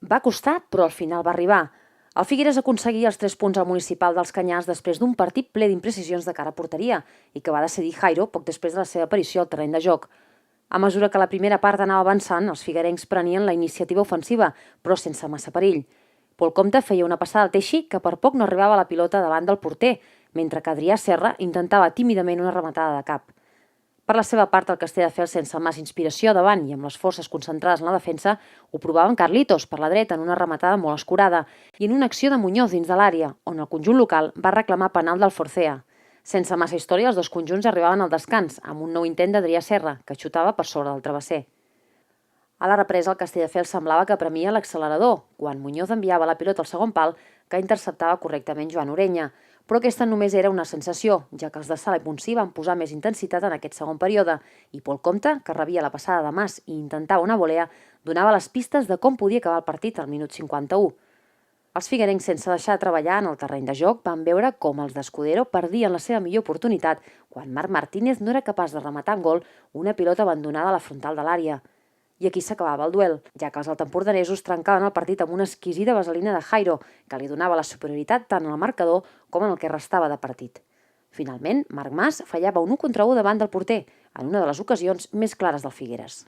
Va costar, però al final va arribar. El Figueres aconseguia els 3 punts al municipal dels Canyars després d'un partit ple d'imprecisions de cara a porteria i que va decidir Jairo poc després de la seva aparició al terreny de joc. A mesura que la primera part anava avançant, els figuerencs prenien la iniciativa ofensiva, però sense massa perill. Pol Comte feia una passada al teixí que per poc no arribava a la pilota davant del porter, mentre que Adrià Serra intentava tímidament una rematada de cap. Per la seva part, el Castelldefels, sense massa inspiració davant i amb les forces concentrades en la defensa, ho provava en Carlitos per la dreta en una rematada molt escurada i en una acció de Muñoz dins de l'àrea, on el conjunt local va reclamar penal del Forcea. Sense massa història, els dos conjunts arribaven al descans, amb un nou intent d'Adrià Serra, que xutava per sobre del travesser. A la represa, el Castelldefels semblava que premia l'accelerador, quan Muñoz enviava la pilota al segon pal, que interceptava correctament Joan Orenya, però aquesta només era una sensació, ja que els de Sala i Ponsí van posar més intensitat en aquest segon període, i Pol Comte, que rebia la passada de Mas i intentava una volea, donava les pistes de com podia acabar el partit al minut 51. Els figuerencs, sense deixar de treballar en el terreny de joc, van veure com els d'Escudero perdien la seva millor oportunitat quan Marc Martínez no era capaç de rematar en gol una pilota abandonada a la frontal de l'àrea. I aquí s'acabava el duel, ja que els altempordanesos trencaven el partit amb una exquisida vaselina de Jairo, que li donava la superioritat tant en el marcador com en el que restava de partit. Finalment, Marc Mas fallava un 1 contra 1 davant del porter, en una de les ocasions més clares del Figueres.